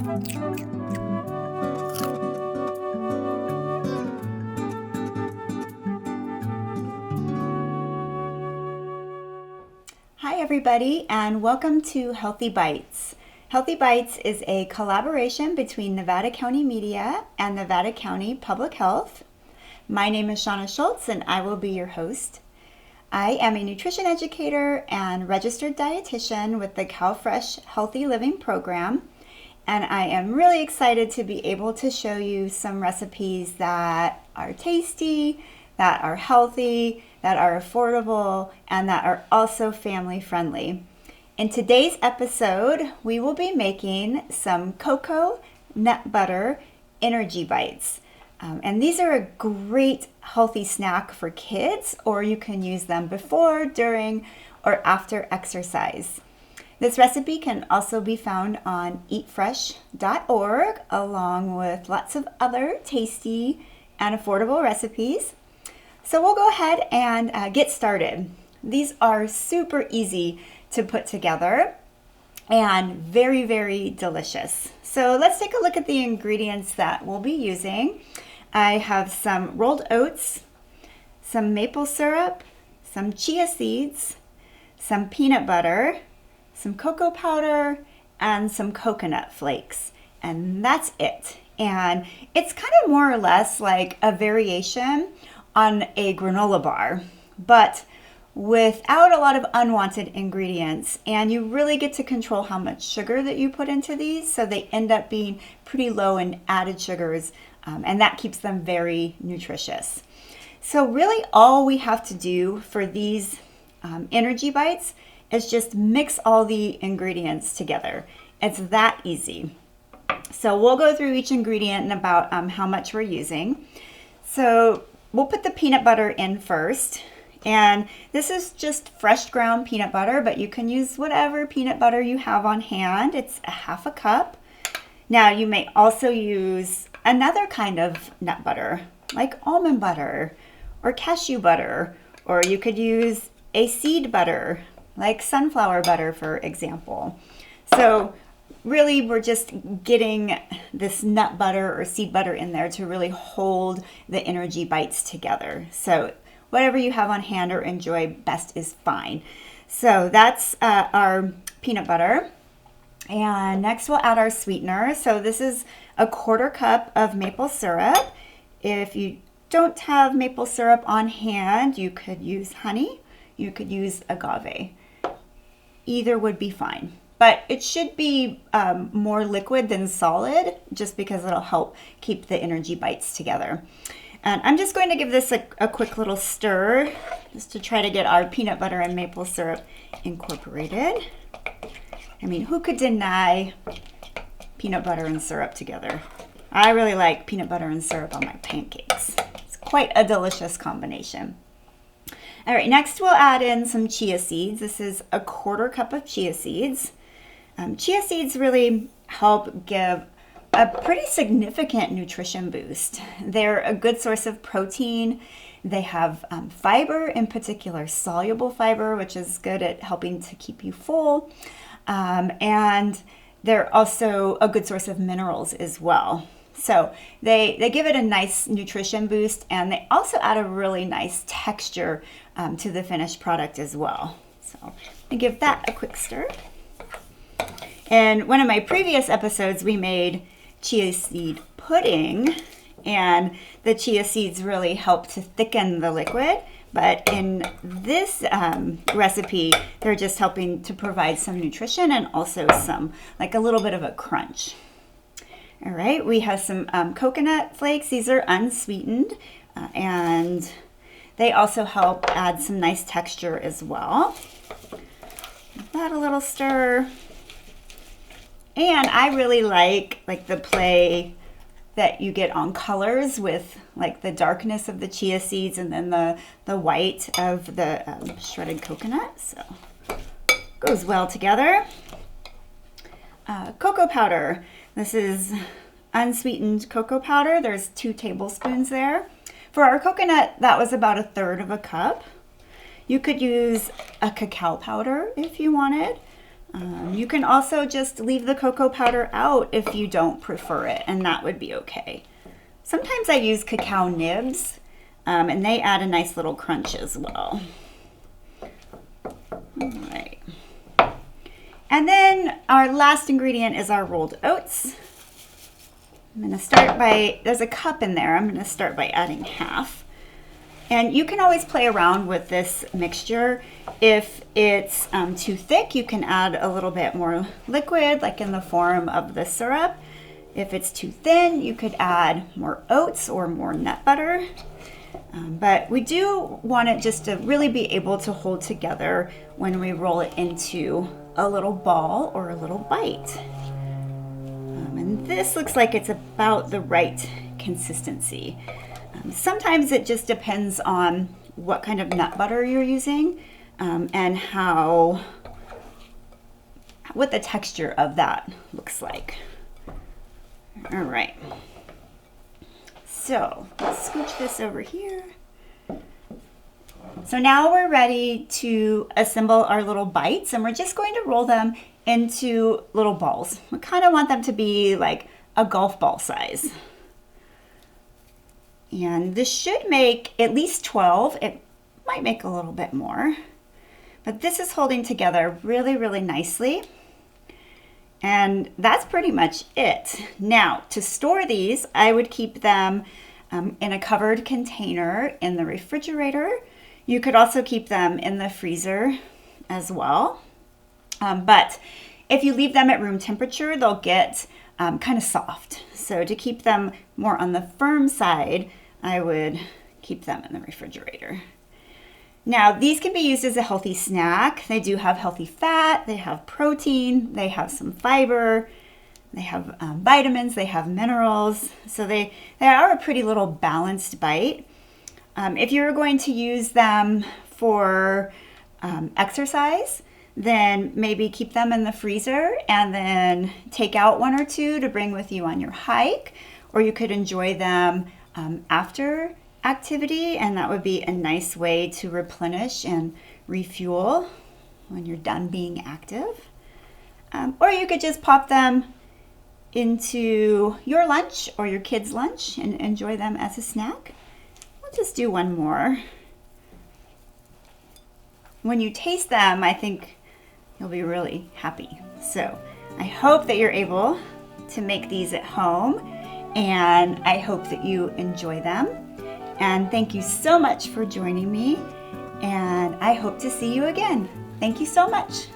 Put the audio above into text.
Hi everybody, and welcome to Healthy Bites. Healthy Bites is a collaboration between Nevada County Media and Nevada County Public Health. My name is Shauna Schultz and I will be your host. I am a nutrition educator and registered dietitian with the CalFresh Healthy Living Program, and I am really excited to be able to show you some recipes that are tasty, that are healthy, that are affordable, and that are also family friendly. In today's episode, we will be making some cocoa nut butter energy bites. And these are a great healthy snack for kids, or you can use them before, during, or after exercise. This recipe can also be found on eatfresh.org, along with lots of other tasty and affordable recipes. So we'll go ahead and get started. These are super easy to put together and very, very delicious. So let's take a look at the ingredients that we'll be using. I have some rolled oats, some maple syrup, some chia seeds, some peanut butter, some cocoa powder, and some coconut flakes. And that's it. And it's kind of more or less like a variation on a granola bar, but without a lot of unwanted ingredients, and you really get to control how much sugar that you put into these, so they end up being pretty low in added sugars, and that keeps them very nutritious. So really all we have to do for these energy bites is just mix all the ingredients together. It's that easy. So we'll go through each ingredient and about how much we're using. So we'll put the peanut butter in first. And this is just fresh ground peanut butter, but you can use whatever peanut butter you have on hand. It's a half a cup. Now you may also use another kind of nut butter, like almond butter or cashew butter, or you could use a seed butter, like sunflower butter, for example. So really we're just getting this nut butter or seed butter in there to really hold the energy bites together. So whatever you have on hand or enjoy best is fine. So that's our peanut butter. And next we'll add our sweetener. So this is a 1/4 cup of maple syrup. If you don't have maple syrup on hand, you could use honey. You could use agave. Either would be fine. But it should be more liquid than solid, just because it'll help keep the energy bites together. And I'm just going to give this a quick little stir, just to try to get our peanut butter and maple syrup incorporated. I mean, who could deny peanut butter and syrup together? I really like peanut butter and syrup on my pancakes. It's quite a delicious combination. All right, next we'll add in some chia seeds. This is a 1/4 cup of chia seeds. Chia seeds really help give a pretty significant nutrition boost. They're a good source of protein. They have fiber, in particular soluble fiber, which is good at helping to keep you full. And they're also a good source of minerals as well. So they give it a nice nutrition boost, and they also add a really nice texture to the finished product as well. So I give that a quick stir. In one of my previous episodes, we made chia seed pudding, and the chia seeds really help to thicken the liquid. But in this recipe, they're just helping to provide some nutrition and also some, like a little bit of a crunch. All right, we have some coconut flakes. These are unsweetened, and they also help add some nice texture as well. Give that a little stir. And I really like the play that you get on colors with like the darkness of the chia seeds and then the white of the shredded coconut. So goes well together. Cocoa powder. This is unsweetened cocoa powder. There's 2 tablespoons there. For our coconut, that was about 1/3 of a cup. You could use a cacao powder if you wanted. You can also just leave the cocoa powder out if you don't prefer it, and that would be okay. Sometimes I use cacao nibs, and they add a nice little crunch as well. All right. And then our last ingredient is our rolled oats. I'm going to start by, there's a cup in there, I'm going to start by adding half. And you can always play around with this mixture. If it's too thick, you can add a little bit more liquid, like in the form of the syrup. If it's too thin, you could add more oats or more nut butter. But we do want it just to really be able to hold together when we roll it into a little ball or a little bite. And this looks like it's about the right consistency. Sometimes it just depends on what kind of nut butter you're using and what the texture of that looks like. All right. So let's scooch this over here. So now we're ready to assemble our little bites, and we're just going to roll them into little balls. We kind of want them to be like a golf ball size. And this should make at least 12. It might make a little bit more. But this is holding together really, really nicely. And that's pretty much it. Now, to store these, I would keep them in a covered container in the refrigerator. You could also keep them in the freezer as well. But if you leave them at room temperature, they'll get kind of soft. So to keep them more on the firm side, I would keep them in the refrigerator. Now, these can be used as a healthy snack. They do have healthy fat, they have protein, they have some fiber, they have vitamins, they have minerals. So they are a pretty little balanced bite. If you're going to use them for exercise, then maybe keep them in the freezer and then take out one or two to bring with you on your hike, or you could enjoy them after activity, and that would be a nice way to replenish and refuel when you're done being active. Or you could just pop them into your lunch or your kids' lunch and enjoy them as a snack. We'll just do one more. When you taste them, I think you'll be really happy. So I hope that you're able to make these at home, and I hope that you enjoy them. And thank you so much for joining me, and I hope to see you again. Thank you so much.